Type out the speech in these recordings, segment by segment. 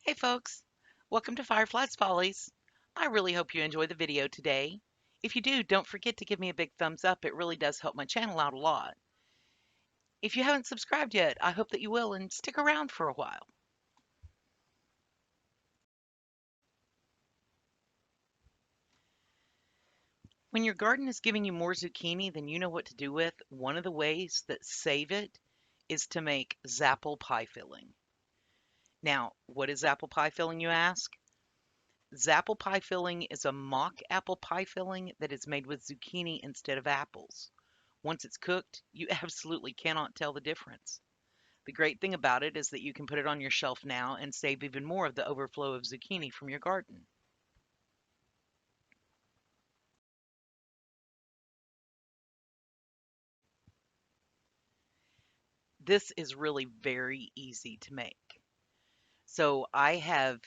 Hey folks, welcome to Firefly's Follies. I really hope you enjoy the video today. If you do, don't forget to give me a big thumbs up. It really does help my channel out a lot. If you haven't subscribed yet, I hope that you will and stick around for a while. When your garden is giving you more zucchini than you know what to do with, one of the ways that save it is to make Zapple Pie Filling. Now, what is Zapple Pie Filling, you ask? Zapple Pie Filling is a mock apple pie filling that is made with zucchini instead of apples. Once it's cooked, you absolutely cannot tell the difference. The great thing about it is that you can put it on your shelf now and save even more of the overflow of zucchini from your garden. This is really very easy to make. So I have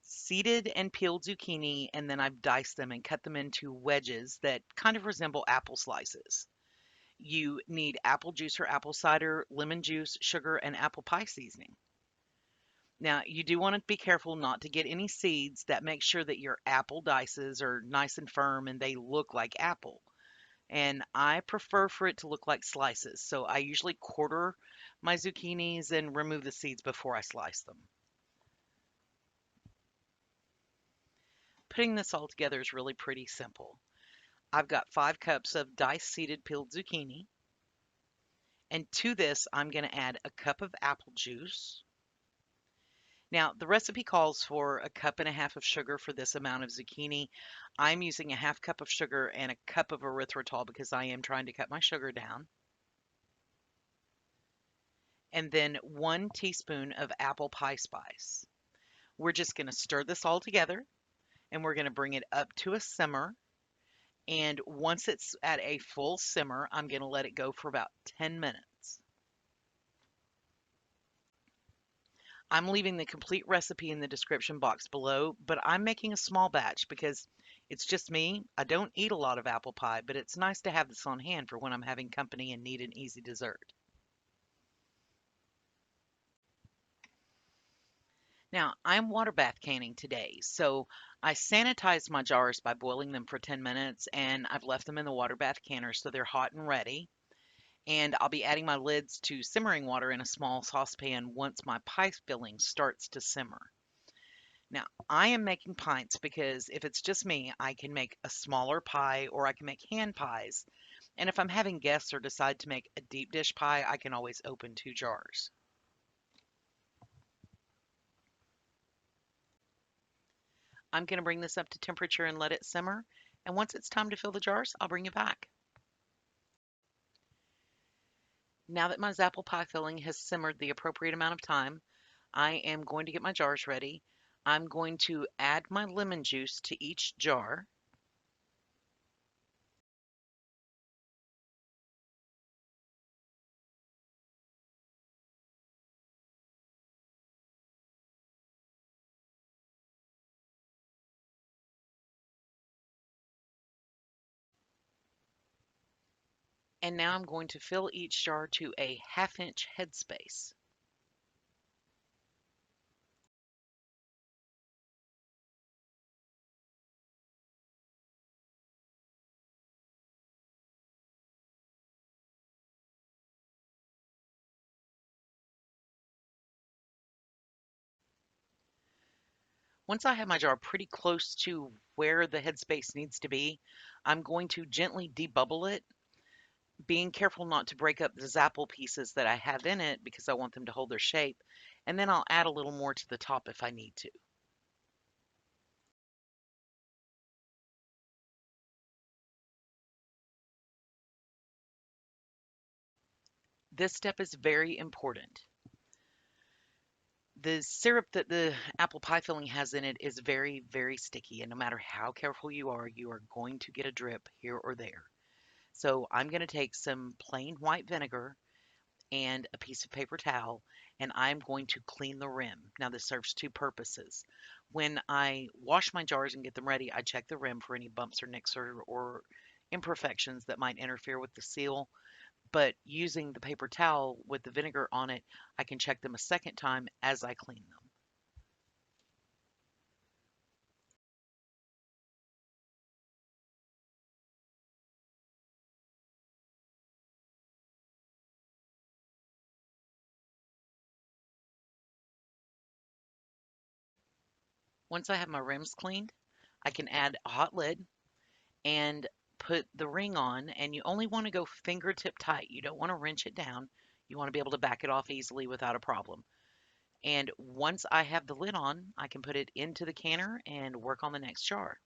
seeded and peeled zucchini, and then I've diced them and cut them into wedges that kind of resemble apple slices. You need apple juice or apple cider, lemon juice, sugar, and apple pie seasoning. Now, you do want to be careful not to get any seeds. That makes sure that your apple dices are nice and firm and they look like apple. And I prefer for it to look like slices. So I usually quarter my zucchinis and remove the seeds before I slice them. Putting this all together is really pretty simple. I've got 5 cups of diced seeded peeled zucchini. And to this, I'm going to add a cup of apple juice. Now, the recipe calls for a cup and a half of sugar for this amount of zucchini. I'm using a half cup of sugar and a cup of erythritol because I am trying to cut my sugar down. And then 1 teaspoon of apple pie spice. We're just going to stir this all together and we're going to bring it up to a simmer. And once it's at a full simmer, I'm going to let it go for about 10 minutes. I'm leaving the complete recipe in the description box below, but I'm making a small batch because it's just me. I don't eat a lot of apple pie, but it's nice to have this on hand for when I'm having company and need an easy dessert. Now, I'm water bath canning today, so I sanitized my jars by boiling them for 10 minutes and I've left them in the water bath canner so they're hot and ready. And I'll be adding my lids to simmering water in a small saucepan once my pie filling starts to simmer. Now, I am making pints because if it's just me, I can make a smaller pie or I can make hand pies. And if I'm having guests or decide to make a deep dish pie, I can always open 2 jars. I'm going to bring this up to temperature and let it simmer. And once it's time to fill the jars, I'll bring you back. Now that my apple pie filling has simmered the appropriate amount of time, I am going to get my jars ready. I'm going to add my lemon juice to each jar. And now I'm going to fill each jar to a 1/2 inch headspace. Once I have my jar pretty close to where the headspace needs to be, I'm going to gently debubble it, being careful not to break up the Zapple pieces that I have in it because I want them to hold their shape. And then I'll add a little more to the top if I need to. This step is very important. The syrup that the apple pie filling has in it is very, very sticky, and no matter how careful you are going to get a drip here or there. So I'm going to take some plain white vinegar and a piece of paper towel, and I'm going to clean the rim. Now, this serves 2 purposes. When I wash my jars and get them ready, I check the rim for any bumps or nicks or imperfections that might interfere with the seal. But using the paper towel with the vinegar on it, I can check them a second time as I clean them. Once I have my rims cleaned, I can add a hot lid and put the ring on, and you only want to go fingertip tight. You don't want to wrench it down. You want to be able to back it off easily without a problem. And once I have the lid on, I can put it into the canner and work on the next jar.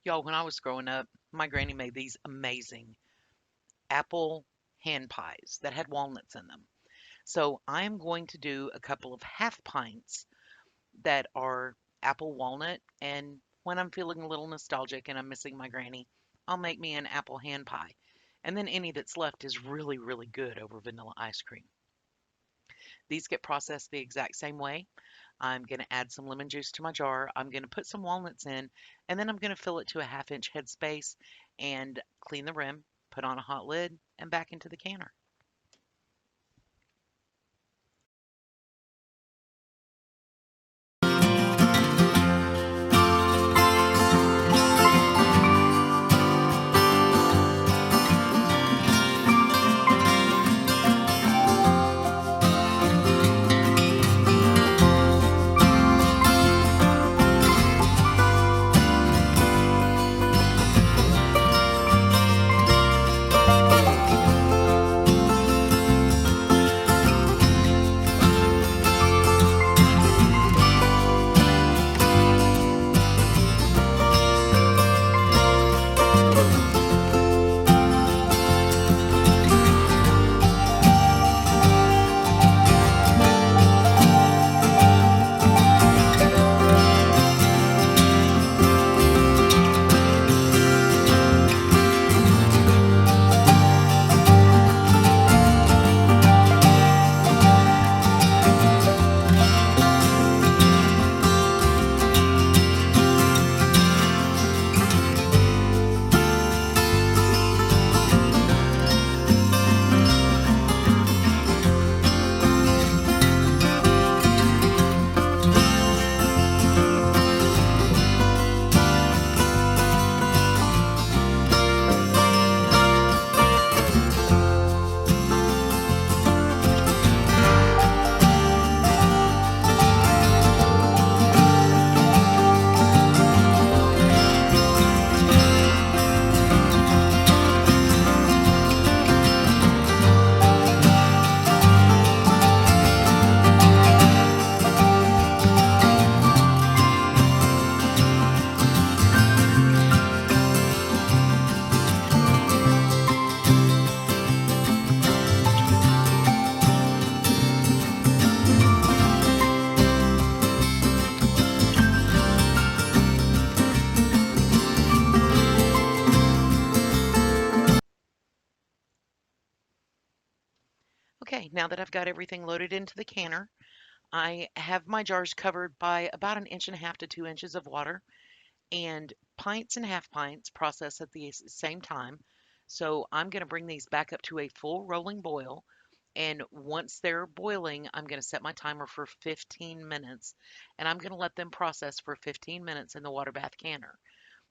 Y'all, when I was growing up, my granny made these amazing apple hand pies that had walnuts in them. So I'm going to do a couple of half pints that are apple walnut. And when I'm feeling a little nostalgic and I'm missing my granny, I'll make me an apple hand pie. And then any that's left is really, really good over vanilla ice cream. These get processed the exact same way. I'm going to add some lemon juice to my jar. I'm going to put some walnuts in, and then I'm going to fill it to a ½ inch headspace and clean the rim, put on a hot lid, and back into the canner. Okay, now that I've got everything loaded into the canner, I have my jars covered by about an inch and a half to 2 inches of water, and pints and half pints process at the same time. So I'm going to bring these back up to a full rolling boil. And once they're boiling, I'm going to set my timer for 15 minutes, and I'm going to let them process for 15 minutes in the water bath canner.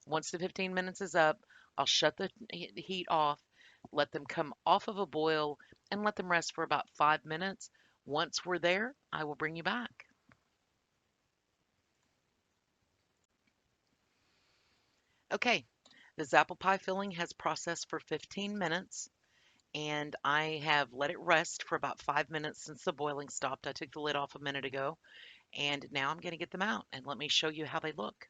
Once the 15 minutes is up, I'll shut the heat off, let them come off of a boil, and let them rest for about 5 minutes. Once we're there, I will bring you back. Okay, the Zapple Pie filling has processed for 15 minutes, and I have let it rest for about 5 minutes since the boiling stopped. I took the lid off a minute ago, and now I'm going to get them out and let me show you how they look.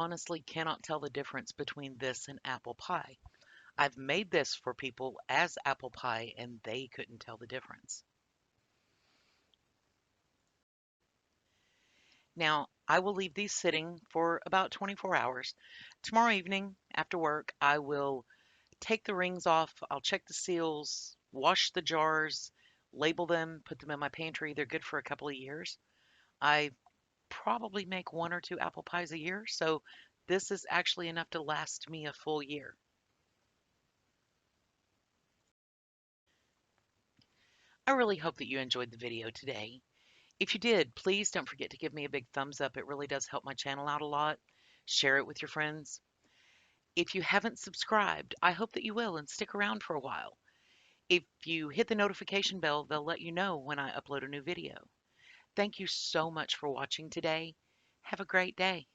honestly cannot tell the difference between this and apple pie. I've made this for people as apple pie and they couldn't tell the difference. Now, I will leave these sitting for about 24 hours. Tomorrow evening after work, I will take the rings off. I'll check the seals, wash the jars, label them, put them in my pantry. They're good for a couple of years. I probably make one or two apple pies a year, so this is actually enough to last me a full year. I really hope that you enjoyed the video today. If you did, please don't forget to give me a big thumbs up. It really does help my channel out a lot. Share it with your friends. If you haven't subscribed, I hope that you will and stick around for a while. If you hit the notification bell, they'll let you know when I upload a new video. Thank you so much for watching today. Have a great day.